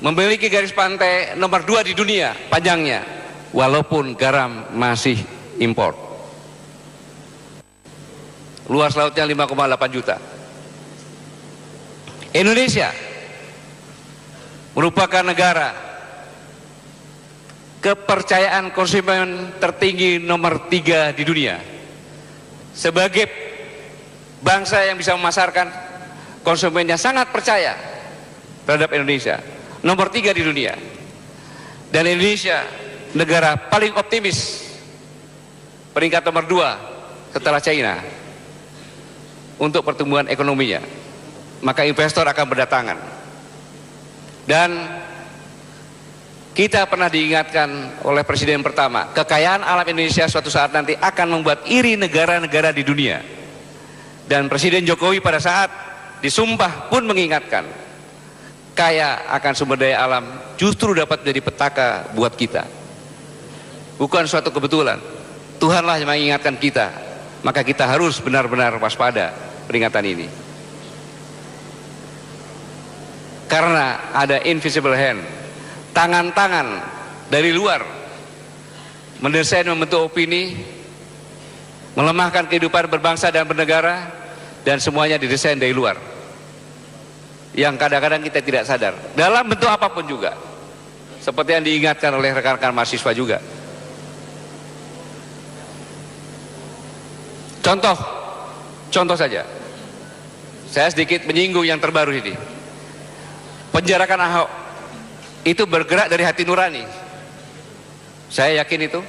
memiliki garis pantai nomor 2 di dunia panjangnya, walaupun garam masih impor. Luas lautnya 5,8 juta. Indonesia merupakan negara kepercayaan konsumen tertinggi nomor 3 di dunia. Sebagai bangsa yang bisa memasarkan, konsumennya sangat percaya terhadap Indonesia. Nomor 3 di dunia. Dan Indonesia negara paling optimis, peringkat nomor 2 setelah China untuk pertumbuhan ekonominya. Maka investor akan berdatangan. Dan kita pernah diingatkan oleh Presiden pertama, kekayaan alam Indonesia suatu saat nanti akan membuat iri negara-negara di dunia. Dan Presiden Jokowi pada saat disumpah pun mengingatkan, kaya akan sumber daya alam justru dapat menjadi petaka buat kita. Bukan suatu kebetulan, Tuhanlah yang mengingatkan kita, maka kita harus benar-benar waspada peringatan ini. Karena ada invisible hand, tangan-tangan dari luar mendesain, membentuk opini, melemahkan kehidupan berbangsa dan bernegara, dan semuanya didesain dari luar, yang kadang-kadang kita tidak sadar dalam bentuk apapun juga, seperti yang diingatkan oleh rekan-rekan mahasiswa juga. Contoh saja, saya sedikit menyinggung yang terbaru ini. Penjarakan Ahok itu bergerak dari hati nurani, saya yakin itu.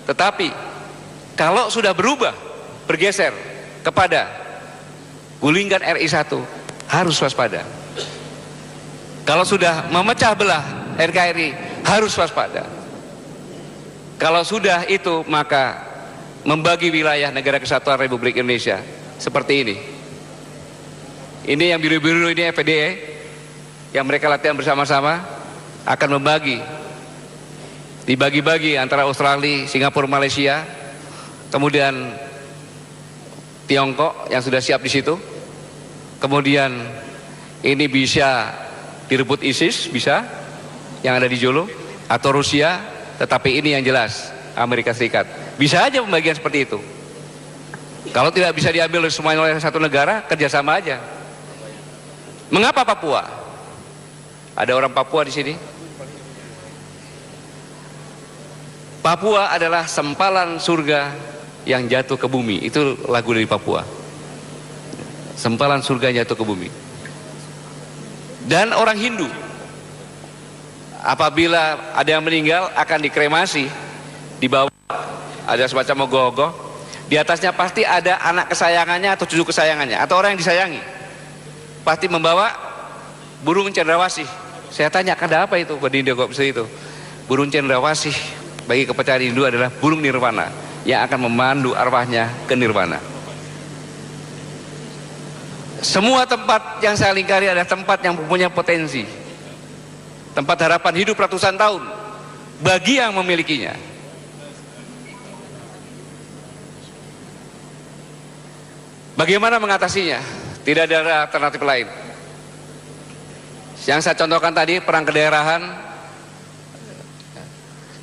Tetapi kalau sudah berubah, bergeser kepada gulingkan RI 1, harus waspada. Kalau sudah memecah belah NKRI, harus waspada. Kalau sudah itu, maka membagi wilayah Negara Kesatuan Republik Indonesia seperti ini. Ini yang biru-biru ini FPDE, yang mereka latihan bersama-sama, akan membagi, dibagi-bagi antara Australia, Singapura, Malaysia, kemudian Tiongkok yang sudah siap di situ. Kemudian ini bisa direbut ISIS, bisa, yang ada di Jolo, atau Rusia, tetapi ini yang jelas Amerika Serikat. Bisa aja pembagian seperti itu. Kalau tidak bisa diambil semuanya oleh satu negara, kerjasama aja. Mengapa Papua? Ada orang Papua di sini. Papua adalah sempalan surga yang jatuh ke bumi. Itu lagu dari Papua. Sempalan surga yang jatuh ke bumi. Dan orang Hindu, apabila ada yang meninggal, akan dikremasi. Di bawah ada semacam ogoh-ogoh, di atasnya pasti ada anak kesayangannya atau cucu kesayangannya atau orang yang disayangi, pasti membawa burung cendrawasih. Saya tanya, ada apa itu pada Hindu kok bisa itu? Burung cendrawasih bagi kepercayaan Hindu adalah burung nirwana yang akan memandu arwahnya ke nirwana. Semua tempat yang saya lingkari adalah tempat yang mempunyai potensi, tempat harapan hidup ratusan tahun bagi yang memilikinya. Bagaimana mengatasinya? Tidak ada alternatif lain. Yang saya contohkan tadi, perang kedaerahan,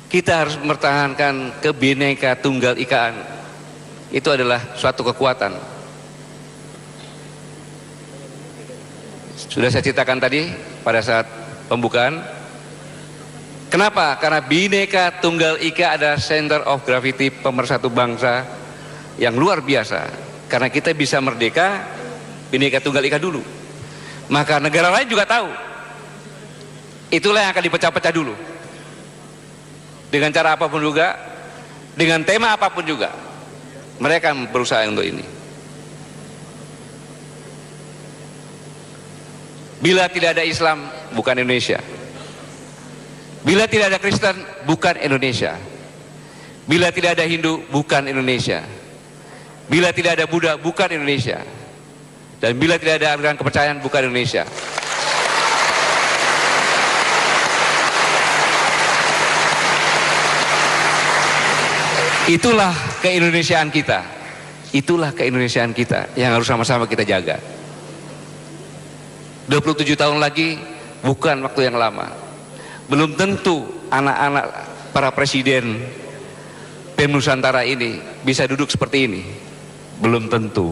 kita harus mempertahankan Bhinneka Tunggal Ika. Itu adalah suatu kekuatan. Sudah saya ceritakan tadi pada saat pembukaan. Kenapa? Karena Bhinneka Tunggal Ika adalah center of gravity pemersatu bangsa yang luar biasa. Karena kita bisa merdeka Bhinneka Tunggal Ika dulu, maka negara lain juga tahu. Itulah yang akan dipecah-pecah dulu, dengan cara apapun juga, dengan tema apapun juga, mereka berusaha untuk ini. Bila tidak ada Islam, bukan Indonesia. Bila tidak ada Kristen, bukan Indonesia. Bila tidak ada Hindu, bukan Indonesia. Bila tidak ada Buddha, bukan Indonesia. Dan bila tidak ada aliran kepercayaan, bukan Indonesia. Itulah keindonesiaan kita. Itulah keindonesiaan kita yang harus sama-sama kita jaga. 27 tahun lagi bukan waktu yang lama. Belum tentu anak-anak para presiden PEM Nusantara ini bisa duduk seperti ini. Belum tentu.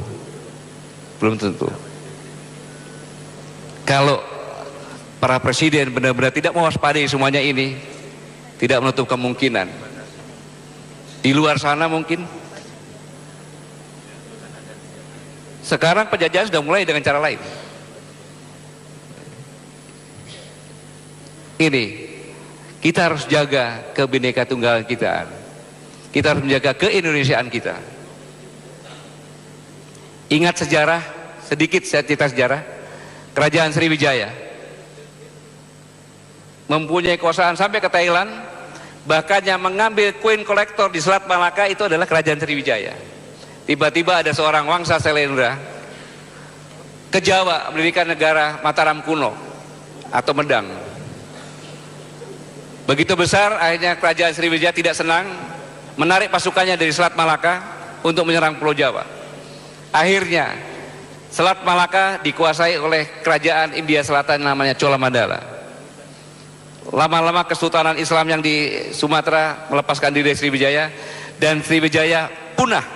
Belum tentu. Kalau para presiden benar-benar tidak mewaspadai semuanya ini, tidak menutup kemungkinan di luar sana mungkin. Sekarang penjajahan sudah mulai dengan cara lain. Ini kita harus jaga Bhinneka Tunggal kita. Kita harus menjaga keindonesiaan kita. Ingat sejarah, sedikit saya cerita sejarah. Kerajaan Sriwijaya mempunyai kekuasaan sampai ke Thailand, bahkan yang mengambil koin kolektor di Selat Malaka itu adalah Kerajaan Sriwijaya. Tiba-tiba ada seorang Wangsa Selendra ke Jawa mendirikan negara Mataram kuno atau Medang. Begitu besar, akhirnya Kerajaan Sriwijaya tidak senang, menarik pasukannya dari Selat Malaka untuk menyerang Pulau Jawa. Akhirnya Selat Malaka dikuasai oleh kerajaan India Selatan namanya Cholamandala. Lama-lama Kesultanan Islam yang di Sumatera melepaskan diri dari Sriwijaya, dan Sriwijaya punah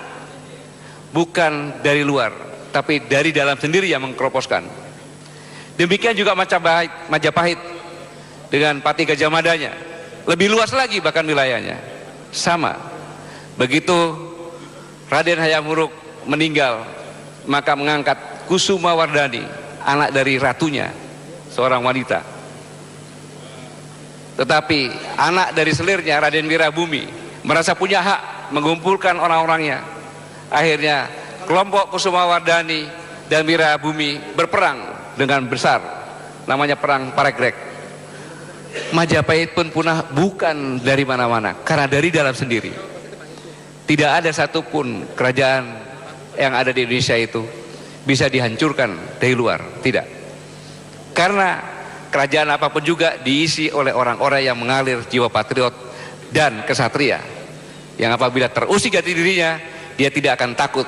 bukan dari luar tapi dari dalam sendiri yang mengkeroposkan. Demikian juga Majapahit dengan Pati Gajah Madanya, lebih luas lagi bahkan wilayahnya. Sama. Begitu Raden Hayam Wuruk meninggal, maka mengangkat Kusuma Wardani, anak dari ratunya, seorang wanita. Tetapi anak dari selirnya, Raden Wirabumi, merasa punya hak mengumpulkan orang-orangnya. Akhirnya kelompok Kusuma Wardani dan Wirabumi berperang dengan besar, namanya Perang Paregrek. Majapahit pun punah bukan dari mana-mana, karena dari dalam sendiri. Tidak ada satupun kerajaan yang ada di Indonesia itu bisa dihancurkan dari luar, tidak. Karena kerajaan apapun juga diisi oleh orang-orang yang mengalir jiwa patriot dan kesatria, yang apabila terusik jati dirinya, dia tidak akan takut.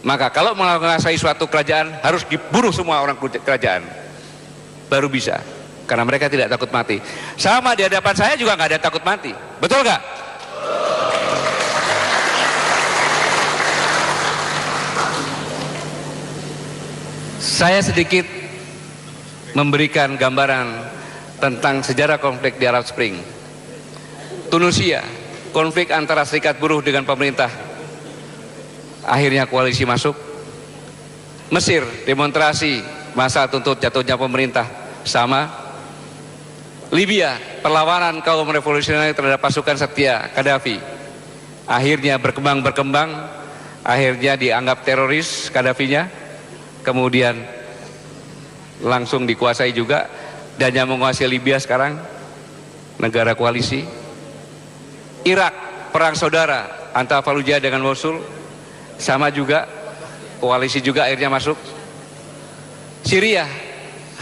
Maka kalau menguasai suatu kerajaan, harus dibunuh semua orang kerajaan, baru bisa. Karena mereka tidak takut mati. Sama di hadapan saya juga nggak ada takut mati, betul nggak? Saya sedikit memberikan gambaran tentang sejarah konflik di Arab Spring. Tunisia, konflik antara serikat buruh dengan pemerintah, akhirnya koalisi masuk. Mesir, demonstrasi masa tuntut jatuhnya pemerintah, sama. Libya, perlawanan kaum revolusioner terhadap pasukan setia Gaddafi, akhirnya berkembang, akhirnya dianggap teroris Gaddafinya, kemudian langsung dikuasai juga. Dan yang menguasai Libya sekarang negara koalisi. Irak, perang saudara antara Fallujah dengan Mosul, sama juga, koalisi juga akhirnya masuk. Syria,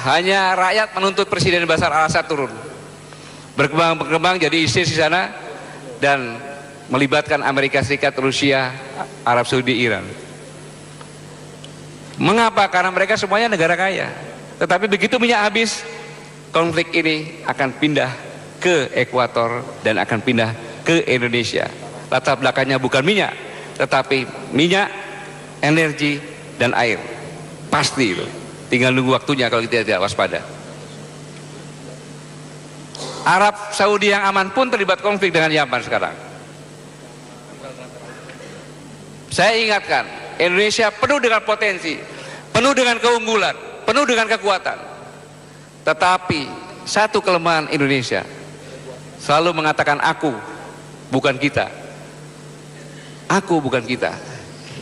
hanya rakyat menuntut Presiden Bashar al-Assad turun. Berkembang jadi ISIS di sana, dan melibatkan Amerika Serikat, Rusia, Arab Saudi, Iran. Mengapa? Karena mereka semuanya negara kaya. Tetapi begitu minyak habis, konflik ini akan pindah ke ekuator dan akan pindah ke Indonesia. Latar belakangnya bukan minyak, tetapi minyak, energi, dan air. Pasti itu. Tinggal nunggu waktunya kalau kita tidak waspada. Arab Saudi yang aman pun terlibat konflik dengan Yaman sekarang. Saya ingatkan, Indonesia penuh dengan potensi, penuh dengan keunggulan, penuh dengan kekuatan. Tetapi satu kelemahan Indonesia, selalu mengatakan aku, bukan kita. Aku bukan kita.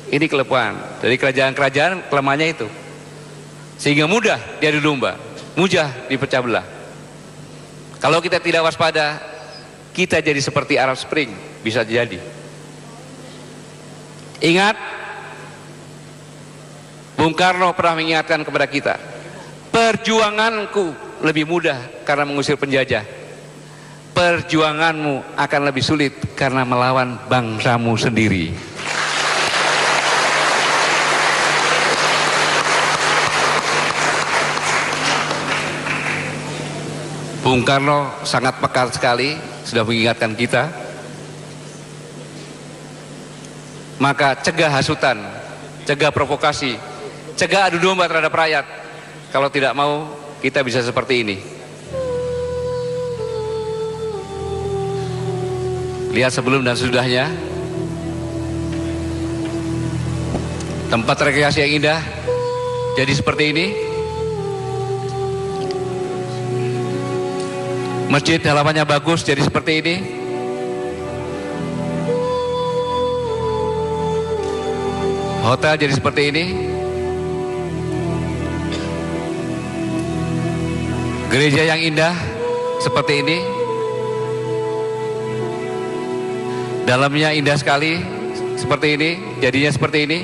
Ini kelemahan dari kerajaan-kerajaan, kelemahannya itu. Sehingga mudah diadu domba, mudah dipecah belah. Kalau kita tidak waspada, kita jadi seperti Arab Spring, bisa jadi. Ingat, Bung Karno pernah mengingatkan kepada kita, perjuanganku lebih mudah karena mengusir penjajah. Perjuanganmu akan lebih sulit karena melawan bangsamu sendiri. Bung Karno sangat peka sekali, sudah mengingatkan kita. Maka cegah hasutan, cegah provokasi, cegah adu domba terhadap rakyat. Kalau tidak mau, kita bisa seperti ini. Lihat sebelum dan sesudahnya. Tempat rekreasi yang indah jadi seperti ini. Masjid halamannya bagus jadi seperti ini. Hotel jadi seperti ini. Gereja yang indah seperti ini. Dalamnya indah sekali seperti ini, jadinya seperti ini.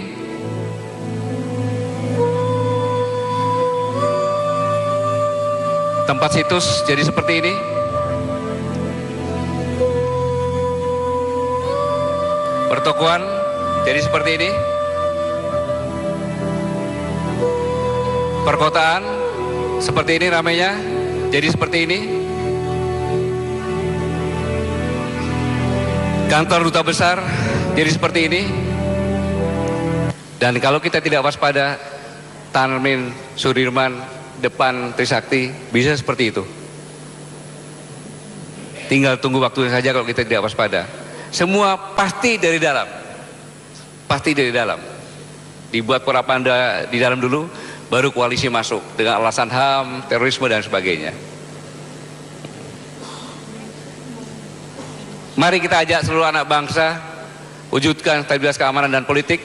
Tempat situs jadi seperti ini. Pertokoan jadi seperti ini. Perkotaan seperti ini ramainya, jadi seperti ini. Kantor duta besar jadi seperti ini. Dan kalau kita tidak waspada, Tanmin Sudirman depan Trisakti bisa seperti itu. Tinggal tunggu waktunya saja kalau kita tidak waspada. Semua pasti dari dalam. Pasti dari dalam. Dibuat propaganda di dalam dulu, baru koalisi masuk dengan alasan HAM, terorisme dan sebagainya. Mari kita ajak seluruh anak bangsa wujudkan stabilitas keamanan dan politik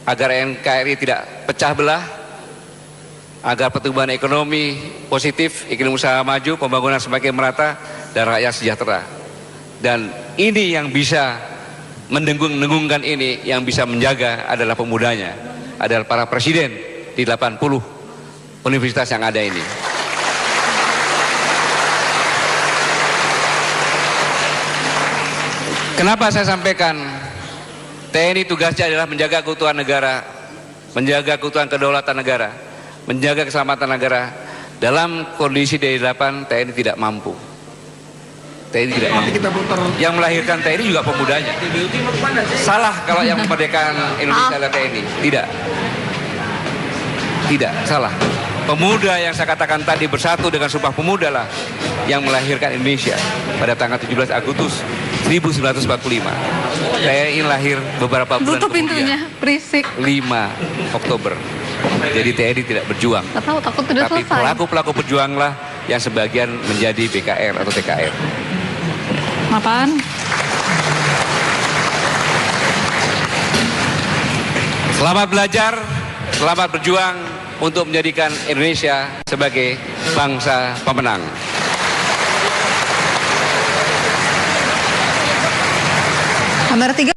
agar NKRI tidak pecah belah, agar pertumbuhan ekonomi positif, iklim usaha maju, pembangunan semakin merata, dan rakyat sejahtera. Dan ini yang bisa mendengung-dengungkan ini, yang bisa menjaga adalah pemudanya, adalah para presiden di 80 universitas yang ada ini. Kenapa saya sampaikan TNI tugasnya adalah menjaga keutuhan negara, menjaga keutuhan kedaulatan negara, menjaga keselamatan negara. Dalam kondisi dari 8 TNI tidak mampu. TNI tidak mampu. Yang melahirkan TNI juga pemudanya. Salah kalau yang memerdekakan Indonesia adalah TNI. Tidak. Tidak, salah. Pemuda yang saya katakan tadi bersatu dengan Sumpah Pemuda lah yang melahirkan Indonesia pada tanggal 17 Agustus 1945. TNI lahir beberapa bulan
Tutup
kemudian.
pintunya, berisik.
5 Oktober. Jadi TNI tidak berjuang.
Gak tahu, takut tidak
Tapi
selesai.
pelaku-pelaku berjuanglah yang sebagian menjadi BKR atau TKR.
Apaan?
Selamat belajar, selamat berjuang untuk menjadikan Indonesia sebagai bangsa pemenang.
Kamera 3.